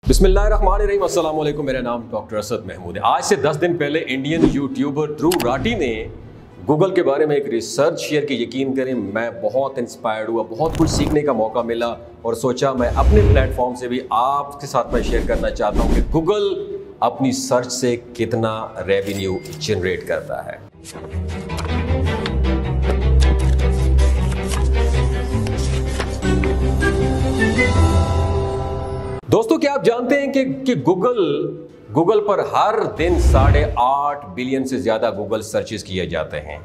बिस्मिल्लाहिर्रहमानिर्रहीम, अस्सलाम वालेकुम। मेरा नाम डॉक्टर असद महमूद है। आज से 10 दिन पहले इंडियन यूट्यूबर ध्रुव राठी ने गूगल के बारे में एक रिसर्च शेयर की। यकीन करें, मैं बहुत इंस्पायर्ड हुआ, बहुत कुछ सीखने का मौका मिला और सोचा मैं अपने प्लेटफॉर्म से भी आपके साथ मैं शेयर करना चाहता हूँ कि गूगल अपनी सर्च से कितना रेवेन्यू जनरेट करता है। दोस्तों, क्या आप जानते हैं कि गूगल पर हर दिन 8.5 बिलियन से ज्यादा गूगल सर्चेस किए जाते हैं।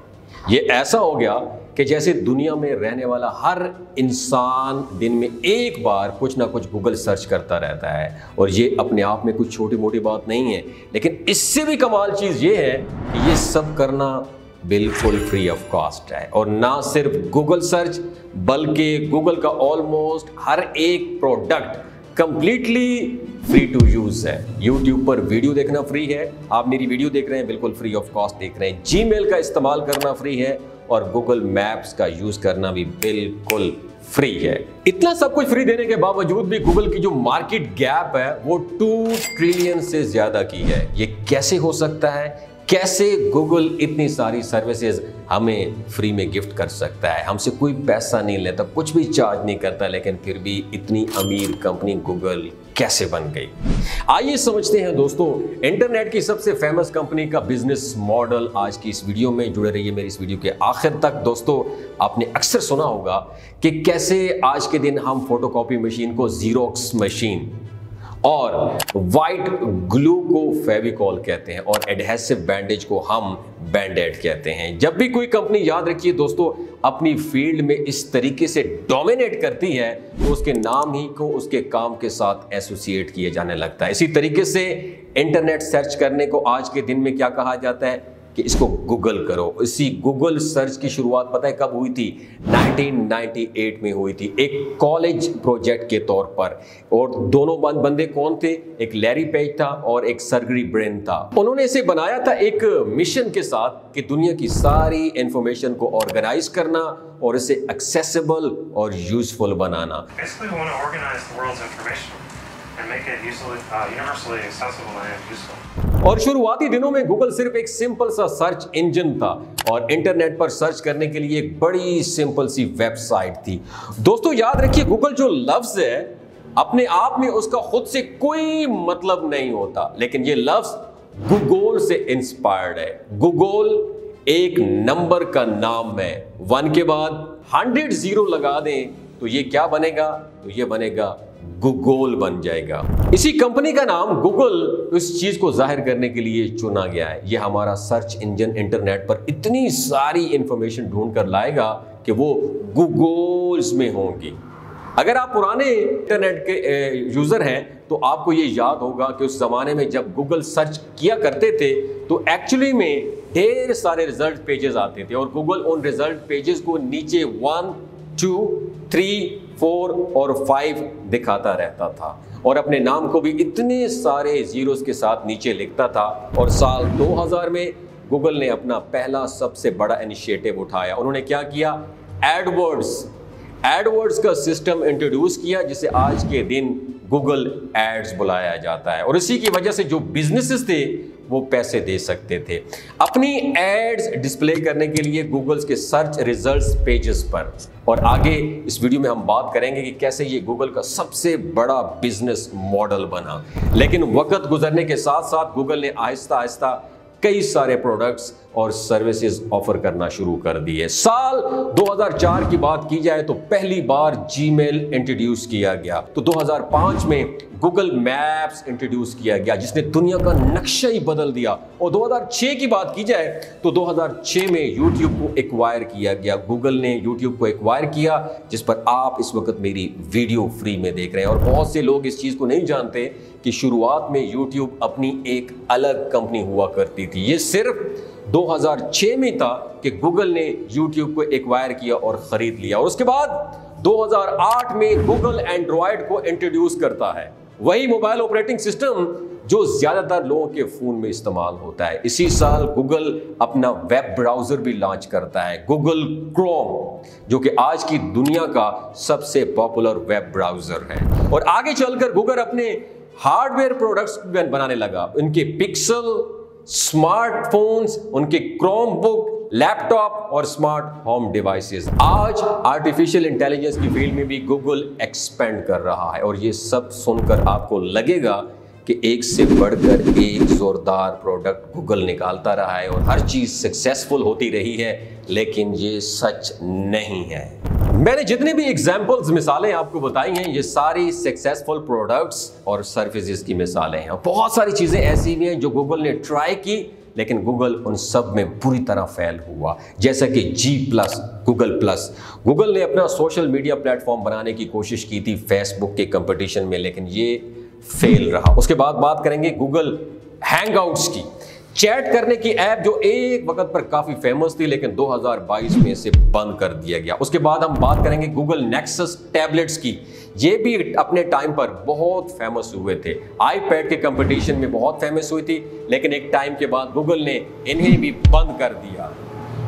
ये ऐसा हो गया कि जैसे दुनिया में रहने वाला हर इंसान दिन में एक बार कुछ ना कुछ गूगल सर्च करता रहता है। और ये अपने आप में कुछ छोटी मोटी बात नहीं है, लेकिन इससे भी कमाल चीज ये है कि ये सब करना बिल्कुल फ्री ऑफ कॉस्ट है। और ना सिर्फ गूगल सर्च, बल्कि गूगल का ऑलमोस्ट हर एक product completely free to use है। YouTube पर वीडियो देखना फ्री है, आप मेरी वीडियो देख रहे हैं बिल्कुल फ्री ऑफ कॉस्ट देख रहे हैं। Gmail का इस्तेमाल करना फ्री है और गूगल मैप्स का यूज करना भी बिल्कुल फ्री है। इतना सब कुछ फ्री देने के बावजूद भी गूगल की जो मार्केट गैप है वो 2 ट्रिलियन से ज्यादा की है। ये कैसे हो सकता है? कैसे गूगल इतनी सारी सर्विसेज हमें फ्री में गिफ्ट कर सकता है? हमसे कोई पैसा नहीं लेता, कुछ भी चार्ज नहीं करता, लेकिन फिर भी इतनी अमीर कंपनी गूगल कैसे बन गई? आइए समझते हैं दोस्तों, इंटरनेट की सबसे फेमस कंपनी का बिजनेस मॉडल आज की इस वीडियो में। जुड़े रहिए मेरी इस वीडियो के आखिर तक। दोस्तों, आपने अक्सर सुना होगा कि कैसे आज के दिन हम फोटोकॉपी मशीन को जीरोक्स मशीन और वाइट ग्लू को फेविकॉल कहते हैं और एडहेसिव बैंडेज को हम बैंडेड कहते हैं। जब भी कोई कंपनी, याद रखिए दोस्तों, अपनी फील्ड में इस तरीके से डोमिनेट करती है तो उसके नाम ही को उसके काम के साथ एसोसिएट किए जाने लगता है। इसी तरीके से इंटरनेट सर्च करने को आज के दिन में क्या कहा जाता है कि इसको गूगल करो। इसी गूगल सर्च की शुरुआत पता है कब हुई थी? 1998 में हुई थी, एक कॉलेज प्रोजेक्ट के तौर पर। और दोनों बंदे कौन थे? एक लैरी पेज था और एक सर्गेई ब्रिन था। उन्होंने इसे बनाया था एक मिशन के साथ कि दुनिया की सारी इंफॉर्मेशन को ऑर्गेनाइज करना और इसे एक्सेसिबल और यूजफुल बनाना। और शुरुआती दिनों में गूगल सिर्फ एक सिंपल सा सर्च इंजन था और इंटरनेट पर सर्च करने के लिए एक बड़ी सिंपल सी वेबसाइट थी। दोस्तों, याद रखिए, गूगल जो लफ्ज है अपने आप में उसका खुद से कोई मतलब नहीं होता, लेकिन ये लफ्ज गूगल से इंस्पायर्ड है। गूगल एक नंबर का नाम है, 1 के बाद 100 जीरो लगा दें तो ये क्या बनेगा? तो ये बनेगा गूगल बन जाएगा। इसी कंपनी का नाम गूगल इस चीज को जाहिर करने के लिए चुना गया है। ये हमारा सर्च इंजन इंटरनेट पर इतनी सारी इंफॉर्मेशन ढूंढ कर लाएगा कि वो गूगल्स में होंगी। अगर आप पुराने इंटरनेट के यूजर हैं तो आपको ये याद होगा कि उस जमाने में जब गूगल सर्च किया करते थे तो एक्चुअली में ढेर सारे रिजल्ट पेजेस आते थे और गूगल उन रिजल्ट पेजेस को नीचे 1, 2, 3, 4 और 5 दिखाता रहता था और अपने नाम को भी इतने सारे जीरोस के साथ नीचे लिखता था। और साल 2000 में गूगल ने अपना पहला सबसे बड़ा इनिशिएटिव उठाया। उन्होंने क्या किया? एडवर्ड्स का सिस्टम इंट्रोड्यूस किया, जिसे आज के दिन गूगल एड्स बुलाया जाता है। और इसी की वजह से जो बिजनेसेस थे वो पैसे दे सकते थे अपनी एड्स डिस्प्ले करने के लिए गूगल के सर्च रिजल्ट्स पेजेस पर। और आगे इस वीडियो में हम बात करेंगे कि कैसे ये गूगल का सबसे बड़ा बिजनेस मॉडल बना। लेकिन वक्त गुजरने के साथ साथ गूगल ने आहिस्ता आहिस्ता कई सारे प्रोडक्ट्स और सर्विसेज ऑफर करना शुरू कर दिए। साल 2004 की बात की जाए तो पहली बार जीमेल इंट्रोड्यूस किया गया। तो 2005 में गूगल मैप्स इंट्रोड्यूस किया गया, जिसने दुनिया का नक्शा ही बदल दिया। और 2006 की बात की जाए तो 2006 में यूट्यूब को एक्वायर किया गया। गूगल ने यूट्यूब को एक्वायर किया, जिस पर आप इस वक्त मेरी वीडियो फ्री में देख रहे हैं। और बहुत से लोग इस चीज को नहीं जानते कि शुरुआत में यूट्यूब अपनी एक अलग कंपनी हुआ करती थी। ये सिर्फ 2006 में था कि गूगल ने YouTube को एक्वायर किया और खरीद लिया। और उसके बाद 2008 में गूगल एंड्रॉयड को इंट्रोड्यूस करता है, वही मोबाइल ऑपरेटिंग सिस्टम जो ज्यादातर लोगों के फोन में इस्तेमाल होता है। इसी साल गूगल अपना वेब ब्राउजर भी लॉन्च करता है, गूगल क्रोम, जो कि आज की दुनिया का सबसे पॉपुलर वेब ब्राउजर है। और आगे चलकर गूगल अपने हार्डवेयर प्रोडक्ट्स बनाने लगा। उनके पिक्सल, स्मार्टफोन्स, उनके क्रोमबुक, लैपटॉप और स्मार्ट होम डिवाइसेस। आज आर्टिफिशियल इंटेलिजेंस की फील्ड में भी गूगल एक्सपेंड कर रहा है और ये सब सुनकर आपको लगेगा कि एक से बढ़कर एक जोरदार प्रोडक्ट गूगल निकालता रहा है और हर चीज सक्सेसफुल होती रही है, लेकिन ये सच नहीं है। मैंने जितने भी एग्जाम्पल्स, मिसालें आपको बताई हैं, ये सारी सक्सेसफुल प्रोडक्ट्स और सर्विसेज की मिसालें हैं। बहुत सारी चीजें ऐसी भी हैं जो गूगल ने ट्राई की, लेकिन गूगल उन सब में बुरी तरह फेल हुआ। जैसा कि गूगल प्लस। गूगल ने अपना सोशल मीडिया प्लेटफॉर्म बनाने की कोशिश की थी फेसबुक के कंपटीशन में, लेकिन ये फेल रहा। उसके बाद बात करेंगे गूगल हैंगआउट्स की, चैट करने की ऐप जो एक वक्त पर काफी फेमस थी, लेकिन 2022 में इसे बंद कर दिया गया। उसके बाद हम बात करेंगे गूगल नेक्सस टैबलेट्स की। ये भी अपने टाइम पर बहुत फेमस हुए थे, आईपैड के कंपटीशन में बहुत फेमस हुई थी, लेकिन एक टाइम के बाद गूगल ने इन्हें भी बंद कर दिया।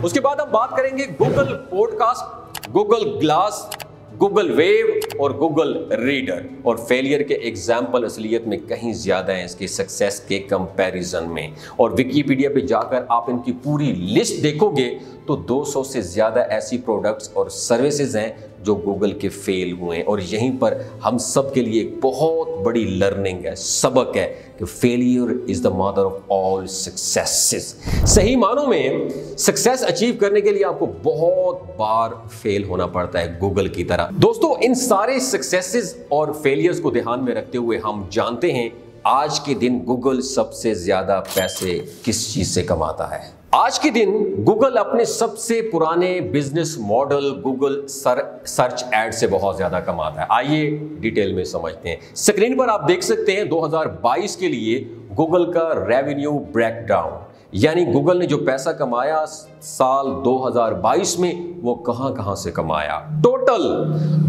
उसके बाद हम बात करेंगे Google podcast, Google glass, Google wave और गूगल रीडर। और फेलियर के एग्जाम्पल असलियत में कहीं ज्यादा हैं इसके सक्सेस के कंपैरिजन में। और विकिपीडिया पे जाकर आप इनकी पूरी लिस्ट देखोगे तो 200 से ज्यादा ऐसी प्रोडक्ट्स और सर्विसेज हैं जो गूगल के फेल हुए हैं। और यहीं पर हम सब के लिए एक बहुत बड़ी लर्निंग है, सबक है कि failure is the mother of all successes. सही मानों में सक्सेस अचीव करने के लिए आपको बहुत बार फेल होना पड़ता है, गूगल की तरह। दोस्तों, इन सारे सक्सेसेस और फेलियर्स को ध्यान में रखते हुए हम जानते हैं आज के दिन गूगल सबसे ज्यादा पैसे किस चीज से कमाता है। आज के दिन गूगल अपने सबसे पुराने business model Google search add से बहुत ज्यादा कमाता है। आइए डिटेल में समझते हैं। स्क्रीन पर आप देख सकते हैं 2022 के लिए गूगल का रेवेन्यू ब्रेकडाउन, यानी गूगल ने जो पैसा कमाया साल 2022 में वो कहां से कमाया। टोटल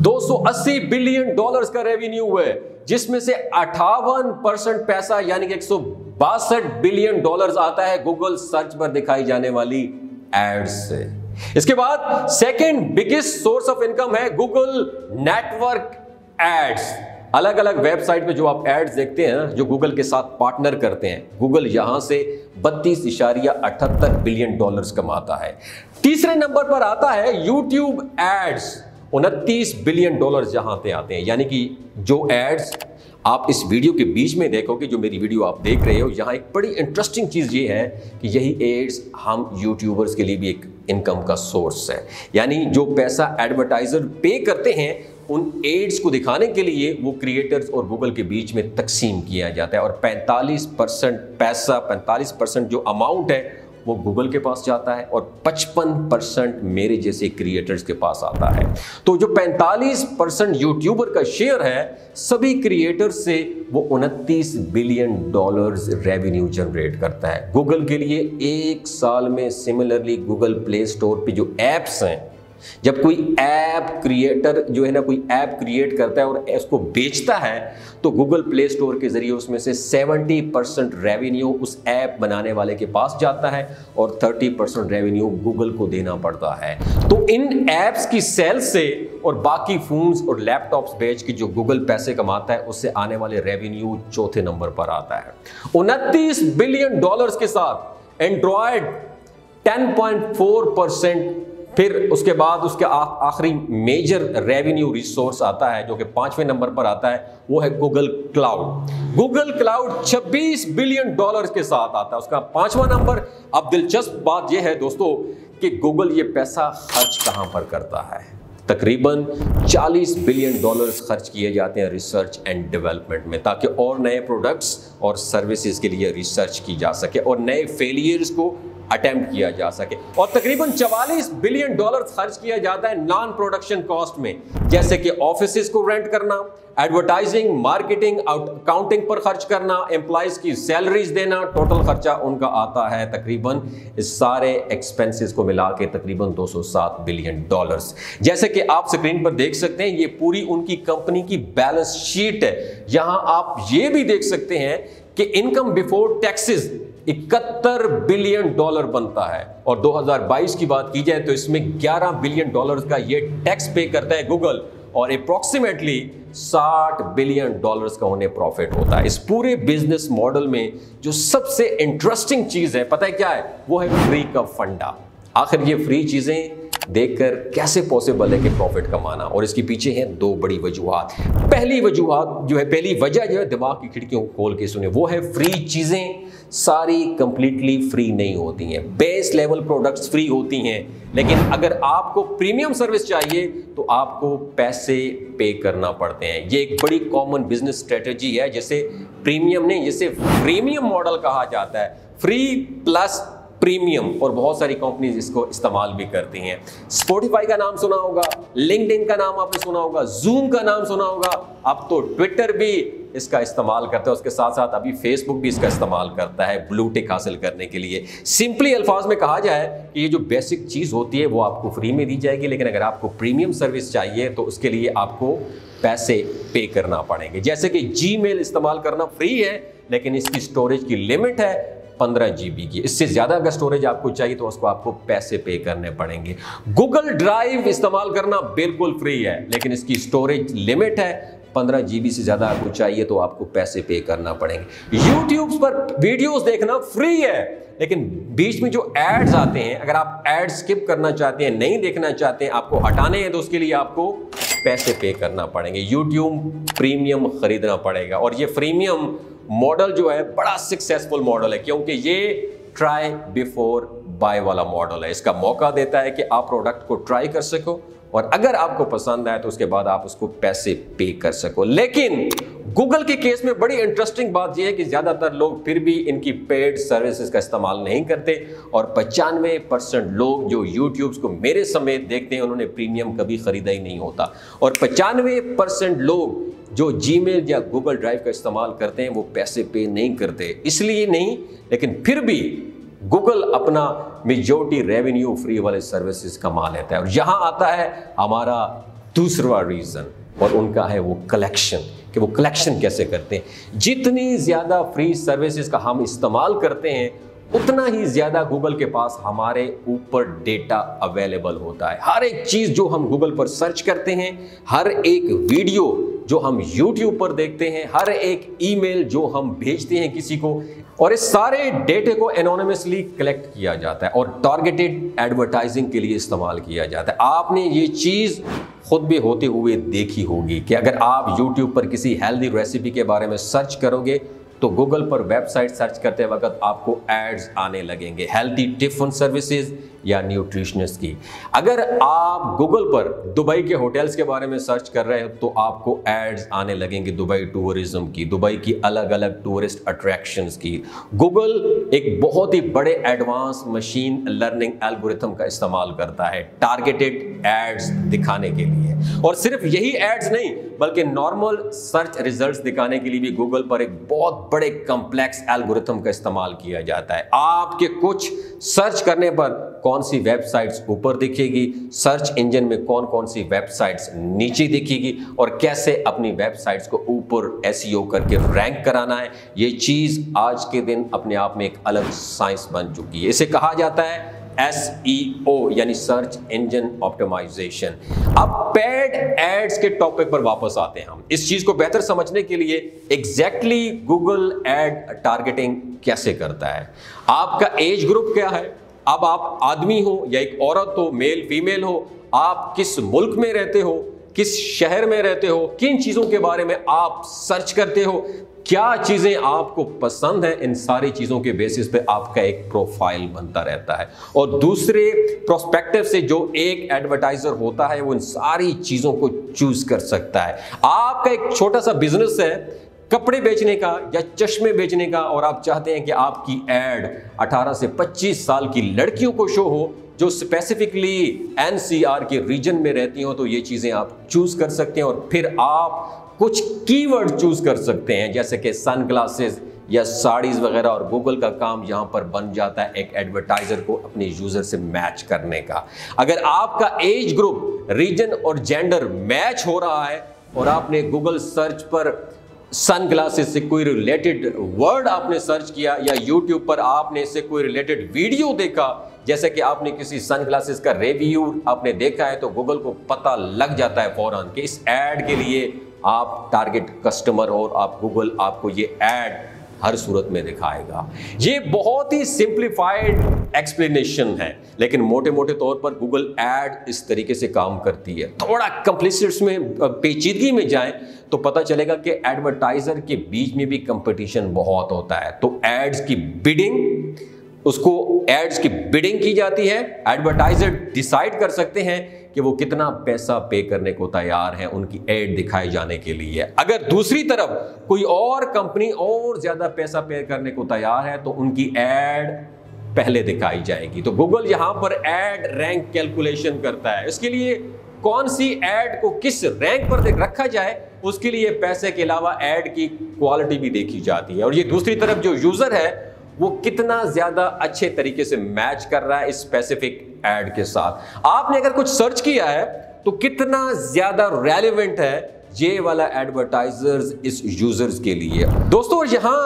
280 बिलियन डॉलर्स का रेवेन्यू है, जिसमें से 58% पैसा यानी कि 162 बिलियन डॉलर्स आता है गूगल सर्च पर दिखाई जाने वाली एड्स से। इसके बाद second biggest source of income है गूगल नेटवर्क एड्स। अलग अलग वेबसाइट पे जो आप एड्स देखते हैं ना, जो गूगल के साथ पार्टनर करते हैं, गूगल यहां से 32.78 बिलियन डॉलर्स कमाता है। तीसरे नंबर पर आता है यूट्यूब एड्स, 29 बिलियन डॉलर्स यहां पे आते हैं। यानी कि जो एड्स आप इस वीडियो के बीच में देखोगे, जो मेरी वीडियो आप देख रहे हो, यहां एक बड़ी इंटरेस्टिंग चीज ये है कि यही एड्स हम यूट्यूबर्स के लिए भी एक इनकम का सोर्स है। यानी जो पैसा एडवर्टाइजर पे करते हैं उन एड्स को दिखाने के लिए वो क्रिएटर्स और गूगल के बीच में तकसीम किया जाता है, और 45% पैसा, 45% जो अमाउंट है वो गूगल के पास जाता है और 55% मेरे जैसे क्रिएटर्स के पास आता है। तो जो 45% यूट्यूबर का शेयर है सभी क्रिएटर्स से, वो 29 बिलियन डॉलर्स रेवेन्यू जनरेट करता है गूगल के लिए एक साल में। सिमिलरली गूगल प्ले स्टोर पे जो एप्स हैं, जब कोई ऐप क्रिएटर जो है ना, कोई ऐप क्रिएट करता है और इसको बेचता है, तो गूगल प्ले स्टोर के जरिए उसमें से 70% रेवेन्यू उस ऐप बनाने वाले के पास जाता है और 30% रेवेन्यू गूगल को देना पड़ता है। तो इन ऐप्स की सेल से और बाकी फोन्स और लैपटॉप्स बेच के जो गूगल पैसे कमाता है, उससे आने वाले रेवेन्यू चौथे नंबर पर आता है 29 बिलियन डॉलर्स के साथ। एंड्रॉयड 10.4%। फिर उसके बाद उसके आखिरी मेजर रेवेन्यू रिसोर्स आता है जो कि 5वें नंबर पर आता है, वो है Google cloud. Google cloud 26 billion dollars के साथ आता है, उसका 5वां नंबर। अब दिलचस्प बात यह है दोस्तों कि गूगल ये पैसा खर्च कहां पर करता है। तकरीबन 40 बिलियन डॉलर्स खर्च किए जाते हैं रिसर्च एंड डेवलपमेंट में, ताकि और नए प्रोडक्ट्स और सर्विसेज के लिए रिसर्च की जा सके और नए फेलियर्स को अटेम्प्ट किया जा सके। और तकरीबन 44 बिलियन डॉलर्स खर्च किया जाता है नॉन प्रोडक्शन कॉस्ट में, जैसे कि ऑफिसेज को रेंट करना, एडवर्टाइजिंग, मार्केटिंग, अकाउंटिंग पर खर्च करना, एम्प्लॉइज की सैलरीज देना। टोटल खर्चा उनका आता है तकरीबन, इस सारे एक्सपेंसेस को मिला के तकरीबन 207 बिलियन डॉलर्स। जैसे कि आप स्क्रीन पर देख सकते हैं, ये पूरी उनकी कंपनी की बैलेंस शीट है। यहां आप ये भी देख सकते हैं कि income before taxes 71 billion dollar बनता है, और 2022 की बात की जाए तो इसमें 11 बिलियन डॉलर का ये टैक्स पे करता है गूगल, और अप्रोक्सीमेटली $60 बिलियन का उन्हें प्रॉफिट होता है। इस पूरे बिजनेस मॉडल में जो सबसे इंटरेस्टिंग चीज है पता है क्या है? वो है फ्री का फंडा। आखिर ये फ्री चीजें देखकर कैसे पॉसिबल है कि प्रॉफिट कमाना? और इसके पीछे हैं दो बड़ी वजूहात। पहली वजह जो है दिमाग की खिड़कियों को खोल के सुने, वो है फ्री चीजें सारी कंप्लीटली फ्री नहीं होती हैं। बेस लेवल प्रोडक्ट्स फ्री होती हैं, लेकिन अगर आपको प्रीमियम सर्विस चाहिए तो आपको पैसे पे करना पड़ते हैं। ये एक बड़ी कॉमन बिजनेस स्ट्रेटेजी है, जिसे प्रीमियम नहीं, जिसे फ्रीमियम मॉडल कहा जाता है। फ्री प्लस प्रीमियम, और बहुत सारी कंपनीज इसको इस्तेमाल भी करती हैं। स्पॉटिफाई का नाम सुना होगा, लिंक्डइन का नाम आपने सुना होगा, जूम का नाम सुना होगा, अब तो ट्विटर भी इसका इस्तेमाल करता है। उसके साथ साथ अभी फेसबुक भी इसका इस्तेमाल करता है ब्लू टिक हासिल करने के लिए। सिंपली अल्फाज में कहा जाए कि ये जो बेसिक चीज होती है वो आपको फ्री में दी जाएगी, लेकिन अगर आपको प्रीमियम सर्विस चाहिए तो उसके लिए आपको पैसे पे करना पड़ेंगे। जैसे कि जीमेल इस्तेमाल करना फ्री है, लेकिन इसकी स्टोरेज की लिमिट है 15 GB की। इससे ज्यादा अगर स्टोरेज आपको चाहिए तो उसको आपको पैसे पे करने पड़ेंगे। गूगल ड्राइव इस्तेमाल करना बिल्कुल फ्री है, लेकिन इसकी स्टोरेज लिमिट है 15 GB से ज्यादा आपको चाहिए तो आपको पैसे पे करना पड़ेंगे। यूट्यूब पर वीडियोस देखना फ्री है, लेकिन बीच में जो एड्स आते हैं, अगर आप एड स्किप करना चाहते हैं, नहीं देखना चाहते हैं, आपको हटाने हैं, तो उसके लिए आपको पैसे पे करना पड़ेंगे। यूट्यूब प्रीमियम खरीदना पड़ेगा, और ये प्रीमियम मॉडल जो है बड़ा सक्सेसफुल मॉडल है, क्योंकि ये ट्राई बिफोर बाय वाला मॉडल है। इसका मौका देता है कि आप प्रोडक्ट को ट्राई कर सको, और अगर आपको पसंद आए तो उसके बाद आप उसको पैसे पे कर सको। लेकिन गूगल के केस में बड़ी इंटरेस्टिंग बात यह है कि ज्यादातर लोग फिर भी इनकी पेड सर्विसेज का इस्तेमाल नहीं करते, और 95% लोग जो यूट्यूब को मेरे समेत देखते हैं उन्होंने प्रीमियम कभी खरीदा ही नहीं होता, और 95% लोग जो जीमेल या गूगल ड्राइव का इस्तेमाल करते हैं वो पैसे पे नहीं करते। इसलिए नहीं, लेकिन फिर भी गूगल अपना मेजॉरिटी रेवेन्यू फ्री वाले सर्विसेज कमा लेता है। और यहां आता है हमारा दूसरा रीजन, और उनका है वो कलेक्शन, कि वो कलेक्शन कैसे करते हैं। जितनी ज्यादा फ्री सर्विसेज का हम इस्तेमाल करते हैं उतना ही ज्यादा गूगल के पास हमारे ऊपर डेटा अवेलेबल होता है। हर एक चीज जो हम गूगल पर सर्च करते हैं, हर एक वीडियो जो हम यूट्यूब पर देखते हैं, हर एक ईमेल जो हम भेजते हैं किसी को, और इस सारे डेटे को एनोनिमसली कलेक्ट किया जाता है और टारगेटेड एडवर्टाइजिंग के लिए इस्तेमाल किया जाता है। आपने ये चीज खुद भी होते हुए देखी होगी कि अगर आप यूट्यूब पर किसी हेल्दी रेसिपी के बारे में सर्च करोगे तो गूगल पर वेबसाइट सर्च करते वक्त आपको एड्स आने लगेंगे, हेल्दी टिफिन सर्विसेज या न्यूट्रिशनिस्ट की। अगर आप गूगल पर दुबई के होटल्स के बारे में सर्च कर रहे हो तो आपको एड्स आने लगेंगे दुबई टूरिज्म की, दुबई की अलग अलग टूरिस्ट अट्रैक्शंस की। गूगल एक बहुत ही बड़े एडवांस मशीन लर्निंग एल्गोरिथम का इस्तेमाल करता है टारगेटेड एड्स दिखाने के लिए, और सिर्फ यही एड्स नहीं बल्कि नॉर्मल सर्च रिजल्ट्स दिखाने के लिए भी गूगल पर एक बहुत बड़े कॉम्प्लेक्स एल्गोरिथम का इस्तेमाल किया जाता है। आपके कुछ सर्च करने पर कौन सी वेबसाइट्स ऊपर दिखेगी, सर्च इंजन में कौन कौन सी वेबसाइट्स नीचे दिखेगी, और कैसे अपनी वेबसाइट्स को ऊपर एसईओ करके रैंक कराना है, ये चीज आज के दिन अपने आप में एक अलग साइंस बन चुकी है। इसे कहा जाता है SEO यानी सर्च इंजन ऑप्टिमाइजेशन। अब पेड एड्स के टॉपिक पर वापस आते हैं हम। इस चीज को बेहतर समझने के लिए एग्जैक्टली गूगल एड टारगेटिंग कैसे करता है, आपका एज ग्रुप क्या है, अब आप आदमी हो या एक औरत हो, मेल फीमेल हो, आप किस मुल्क में रहते हो, किस शहर में रहते हो, किन चीजों के बारे में आप सर्च करते हो, क्या चीजें आपको पसंद है, इन सारी चीजों के बेसिस पे आपका एक प्रोफाइल बनता रहता है। और दूसरे प्रोस्पेक्टिव से जो एक एडवर्टाइजर होता है वो इन सारी चीजों को चूज कर सकता है। आपका एक छोटा सा बिजनेस है कपड़े बेचने का या चश्मे बेचने का, और आप चाहते हैं कि आपकी एड 18 से 25 साल की लड़कियों को शो हो जो स्पेसिफिकली NCR के रीजन में रहती हो, तो ये चीजें आप चूज कर सकते हैं। और फिर आप कुछ कीवर्ड चूज कर सकते हैं जैसे कि सनग्लासेस या साड़ीज वगैरह, और गूगल का काम यहां पर बन जाता है एक एडवर्टाइजर को अपने यूजर से मैच करने का। अगर आपका एज ग्रुप, रीजन और जेंडर मैच हो रहा है और आपने गूगल सर्च पर सनग्लासेस से कोई रिलेटेड वर्ड आपने सर्च किया, या यूट्यूब पर आपने इससे कोई रिलेटेड वीडियो देखा, जैसे कि आपने किसी सनग्लासेस का रिव्यू आपने देखा है, तो गूगल को पता लग जाता है फौरन कि इस ऐड के लिए आप टारगेट कस्टमर हो और आप गूगल आपको ये ऐड हर सूरत में दिखाएगा। ये बहुत ही सिंप्लीफाइड एक्सप्लेनेशन है, लेकिन मोटे मोटे तौर पर गूगल ऐड इस तरीके से काम करती है। थोड़ा कंप्लिसिट्स में पेचीदगी में जाएं तो पता चलेगा कि एडवर्टाइजर के बीच में भी कंपटीशन बहुत होता है। तो एड्स की बिडिंग की जाती है। एडवर्टाइजर डिसाइड कर सकते हैं कि वो कितना पैसा पे करने को तैयार है उनकी एड दिखाए जाने के लिए। अगर दूसरी तरफ कोई और कंपनी और ज्यादा पैसा पे करने को तैयार है तो उनकी एड पहले दिखाई जाएगी। तो गूगल यहां पर एड रैंक कैलकुलेशन करता है। इसके लिए कौन सी एड को किस रैंक पर रखा जाए, उसके लिए पैसे के अलावा एड की क्वालिटी भी देखी जाती है। और ये दूसरी तरफ जो यूजर है वो कितना ज्यादा अच्छे तरीके से मैच कर रहा है इस स्पेसिफिक ऐड के साथ। आपने अगर कुछ सर्च किया है तो कितना ज्यादा रेलेवेंट है ये वाला एडवर्टाइजर्स इस यूजर्स के लिए। दोस्तों यहां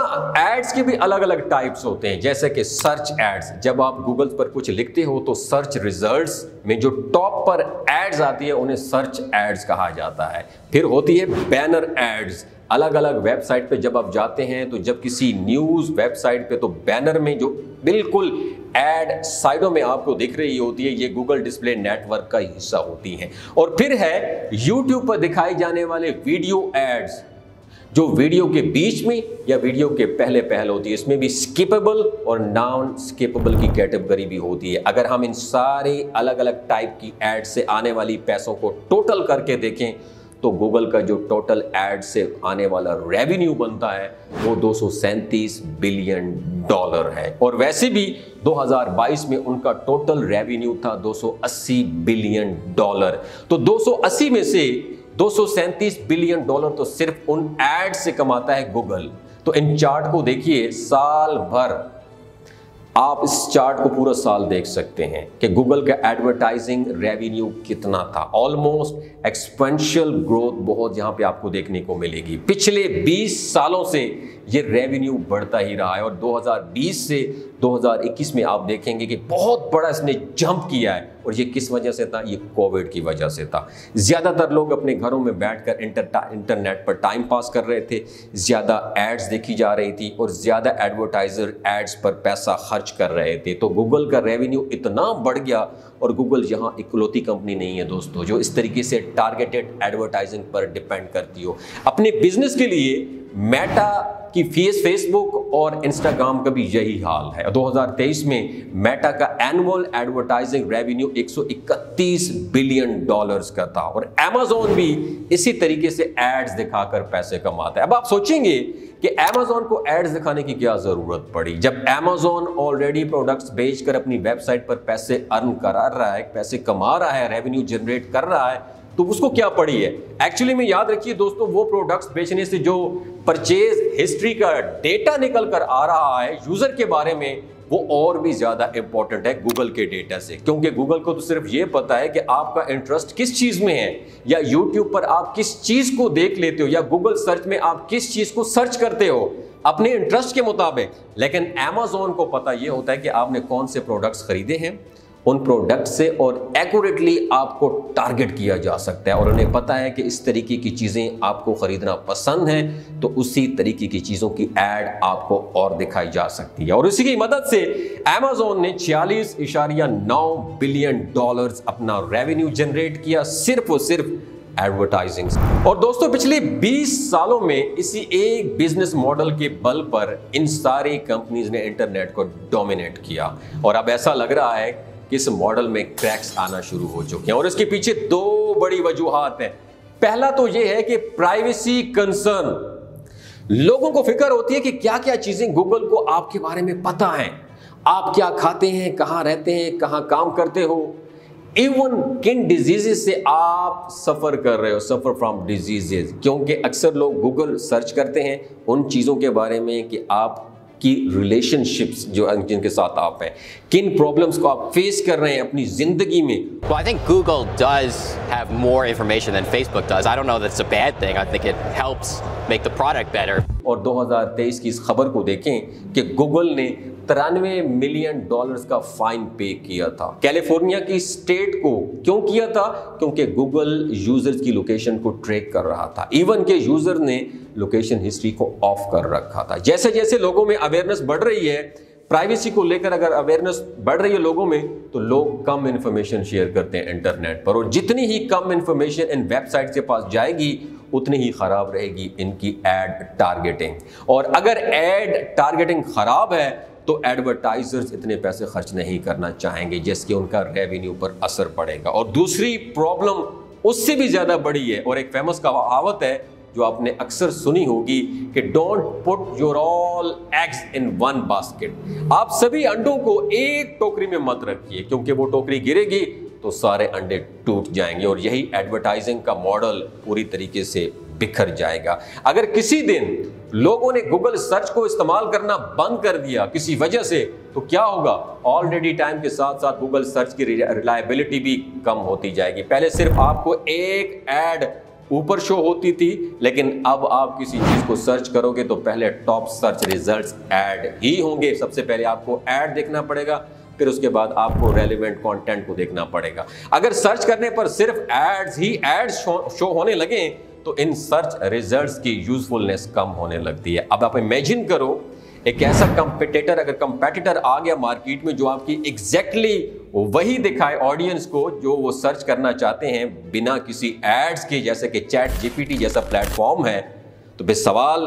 एड्स के भी अलग अलग टाइप्स होते हैं, जैसे कि सर्च एड्स। जब आप गूगल पर कुछ लिखते हो तो सर्च रिजल्ट्स में जो टॉप पर एड्स आती है उन्हें सर्च एड्स कहा जाता है। फिर होती है बैनर एड्स। अलग अलग वेबसाइट पे जब आप जाते हैं तो जब किसी न्यूज़ वेबसाइट पे तो बैनर में जो बिल्कुल एड साइडों में आपको दिख रही होती है ये गूगल डिस्प्ले नेटवर्क का हिस्सा होती हैं। और फिर है यूट्यूब पर दिखाई जाने वाले वीडियो एड्स, जो वीडियो के बीच में या वीडियो के पहले होती है। इसमें भी स्किपेबल और नॉन स्किपेबल की कैटेगरी भी होती है। अगर हम इन सारे अलग अलग टाइप की एड से आने वाली पैसों को टोटल करके देखें तो गूगल का जो टोटल एड से आने वाला रेवेन्यू बनता है वो $237 बिलियन है। और वैसे भी 2022 में उनका टोटल रेवेन्यू था $280 बिलियन। तो 280 में से $237 बिलियन तो सिर्फ उन एड से कमाता है गूगल। तो इन चार्ट को देखिए, साल भर आप इस चार्ट को पूरा साल देख सकते हैं कि गूगल का एडवर्टाइजिंग रेवेन्यू कितना था। ऑलमोस्ट एक्सपेंशियल ग्रोथ बहुत यहां पे आपको देखने को मिलेगी। पिछले 20 सालों से ये रेवेन्यू बढ़ता ही रहा है और 2020 से 2021 में आप देखेंगे कि बहुत बड़ा इसने जंप किया है। और ये किस वजह से था? ये कोविड की वजह से था। ज़्यादातर लोग अपने घरों में बैठकर इंटरनेट पर टाइम पास कर रहे थे, ज़्यादा एड्स देखी जा रही थी और ज़्यादा एडवर्टाइजर एड्स पर पैसा खर्च कर रहे थे। तो गूगल का रेवेन्यू इतना बढ़ गया। और गूगल यहाँ इकलौती कंपनी नहीं है दोस्तों जो इस तरीके से टारगेटेड एडवर्टाइजिंग पर डिपेंड करती हो। अपने बिजनेस के लिए मेटा की फेसबुक और इंस्टाग्राम का भी यही हाल है। 2023 में मेटा का एनुअल एडवर्टाइजिंग रेवेन्यू $131 बिलियन का था। और Amazon भी इसी तरीके से एड्स दिखाकर पैसे कमाता है। अब आप सोचेंगे कि Amazon को एड्स दिखाने की क्या जरूरत पड़ी, जब Amazon ऑलरेडी प्रोडक्ट्स बेचकर अपनी वेबसाइट पर पैसे अर्न करा रहा है, पैसे कमा रहा है, रेवेन्यू जनरेट कर रहा है, तो उसको क्या पड़ी है। एक्चुअली में याद रखिए दोस्तों, वो प्रोडक्ट्स बेचने से जो परचेज हिस्ट्री का डेटा निकल कर आ रहा है यूजर के बारे में, वो और भी ज्यादा इंपॉर्टेंट है गूगल के डेटा से। क्योंकि गूगल को तो सिर्फ ये पता है कि आपका इंटरेस्ट किस चीज में है, या यूट्यूब पर आप किस चीज को देख लेते हो, या गूगल सर्च में आप किस चीज को सर्च करते हो अपने इंटरेस्ट के मुताबिक। लेकिन Amazon को पता ये होता है कि आपने कौन से प्रोडक्ट्स खरीदे हैं, उन प्रोडक्ट से और एक्यूरेटली आपको टारगेट किया जा सकता है। और उन्हें पता है कि इस तरीके की चीज़ें आपको खरीदना पसंद है, तो उसी तरीके की चीज़ों की एड आपको और दिखाई जा सकती है। और इसी की मदद से Amazon ने $46.9 बिलियन अपना रेवेन्यू जनरेट किया, सिर्फ और सिर्फ एडवर्टाइजिंग। और दोस्तों पिछले 20 सालों में इसी एक बिजनेस मॉडल के बल पर इन सारी कंपनीज ने इंटरनेट को डोमिनेट किया। और अब ऐसा लग रहा है कि इस मॉडल में क्रैक्स आना शुरू हो चुके हैं। और इसके पीछे दो बड़ी वजूहात हैं। पहला तो यह है कि प्राइवेसी कंसर्न। लोगों को फिक्र होती है कि क्या क्या चीजें गूगल को आपके बारे में पता है, आप क्या खाते हैं, कहां रहते हैं, कहां काम करते हो, इवन किन डिजीजेस से आप सफर कर रहे हो, सफर फ्रॉम डिजीजेस। क्योंकि अक्सर लोग गूगल सर्च करते हैं उन चीजों के बारे में कि आप की रिलेशनशिप्स जो जिनके साथ आप हैं, किन प्रॉब्लम्स को आप फेस कर रहे हैं अपनी जिंदगी में। Well, I think Google does have more information than Facebook does. I don't know that it's a bad thing. I think it helps make the product better. और 2023 की इस खबर को देखें कि गूगल ने $93 मिलियन का फाइन पे किया था। कैलिफोर्निया की स्टेट को क्यों किया था? क्योंकि गूगल यूजर्स की लोकेशन को ट्रैक कर रहा था, इवन के यूजर ने लोकेशन हिस्ट्री को ऑफ कर रखा था। जैसे जैसे लोगों में अवेयरनेस बढ़ रही है, प्राइवेसी को लेकर अगर अवेयरनेस बढ़ रही है लोगों में, तो लोग कम इंफॉर्मेशन शेयर करते हैं इंटरनेट पर, और जितनी ही कम इंफॉर्मेशन इन वेबसाइट के पास जाएगी उतनी ही खराब रहेगी इनकी एड टारगेटिंग। और अगर एड टारगेटिंग खराब है तो एडवर्टाइजर्स इतने पैसे खर्च नहीं करना चाहेंगे, जिसके उनका रेवेन्यू पर असर पड़ेगा। और दूसरी प्रॉब्लम उससे भी ज्यादा बड़ी है, और एक फेमस कहावत है जो आपने अक्सर सुनी होगी कि don't put your all eggs in one basket. आप सभी अंडों को एक टोकरी में मत रखिए, क्योंकि वो टोकरी गिरेगी तो सारे अंडे टूट जाएंगे, और यही एडवर्टाइजिंग का मॉडल पूरी तरीके से बिखर जाएगा। अगर किसी दिन लोगों ने गूगल सर्च को इस्तेमाल करना बंद कर दिया किसी वजह से, तो क्या होगा? ऑलरेडी टाइम के साथ साथ गूगल सर्च की रिलायबिलिटी भी कम होती जाएगी। पहले सिर्फ आपको एक ऐड ऊपर शो होती थी, लेकिन अब आप किसी चीज को सर्च करोगे तो पहले टॉप सर्च रिजल्ट्स ऐड ही होंगे। सबसे पहले आपको ऐड देखना पड़ेगा, फिर उसके बाद आपको रेलेवेंट कंटेंट को देखना पड़ेगा। अगर सर्च करने पर सिर्फ एड्स शो होने लगे तो इन सर्च रिजल्ट्स की यूजफुलनेस कम होने लगती है। अब आप इमेजिन करो, एक ऐसा कंपेटिटर आ गया मार्केट में जो आपकी एग्जैक्टली वही दिखाए ऑडियंस को जो वो सर्च करना चाहते हैं बिना किसी एड्स के, जैसे कि चैट जीपीटी जैसा प्लेटफॉर्म है। तो फिर सवाल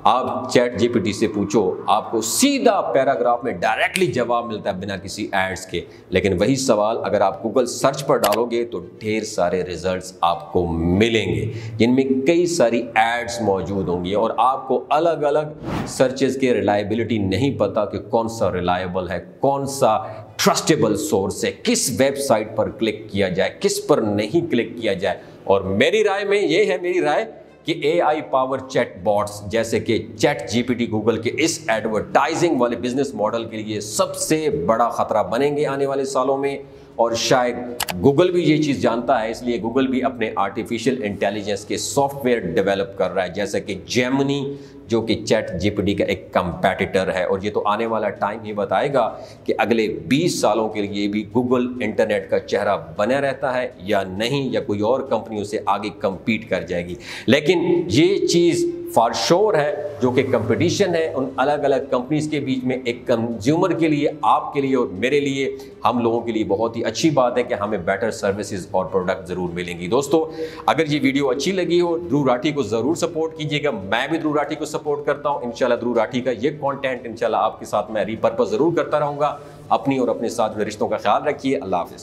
आप चैट जीपीटी से पूछो, आपको सीधा पैराग्राफ में डायरेक्टली जवाब मिलता है बिना किसी एड्स के। लेकिन वही सवाल अगर आप गूगल सर्च पर डालोगे तो ढेर सारे रिजल्ट्स आपको मिलेंगे, जिनमें कई सारी एड्स मौजूद होंगी, और आपको अलग अलग सर्चेस के रिलायबिलिटी नहीं पता कि कौन सा रिलायबल है, कौन सा ट्रस्टेबल सोर्स है, किस वेबसाइट पर क्लिक किया जाए, किस पर नहीं क्लिक किया जाए। और मेरी राय में ये है, मेरी राय कि AI पावर चैट बॉट्स जैसे कि चैट जीपीटी गूगल के इस एडवर्टाइजिंग वाले बिजनेस मॉडल के लिए सबसे बड़ा खतरा बनेंगे आने वाले सालों में। और शायद गूगल भी ये चीज़ जानता है, इसलिए गूगल भी अपने आर्टिफिशियल इंटेलिजेंस के सॉफ्टवेयर डेवलप कर रहा है, जैसे कि जेमिनी जो कि चैट जीपीटी का एक कंपेटिटर है। और ये तो आने वाला टाइम ही बताएगा कि अगले 20 सालों के लिए भी गूगल इंटरनेट का चेहरा बना रहता है या नहीं, या कोई और कंपनी उसे आगे compete कर जाएगी। लेकिन ये चीज़ फॉर श्योर है जो कि कंपटीशन है उन अलग अलग कंपनीज के बीच में, एक कंज्यूमर के लिए, आपके लिए और मेरे लिए, हम लोगों के लिए बहुत ही अच्छी बात है कि हमें बेटर सर्विसेज और प्रोडक्ट जरूर मिलेंगी। दोस्तों, अगर ये वीडियो अच्छी लगी हो, ध्रुव राठी को जरूर सपोर्ट कीजिएगा। मैं भी ध्रुव राठी को सपोर्ट करता हूं। इंशाल्लाह ध्रुव राठी का ये कंटेंट इंशाल्लाह आपके साथ मैं रिपर्पस जरूर करता रहूंगा। अपनी और अपने साथ जुड़े रिश्तों का ख्याल रखिए। अल्लाह हाफिज।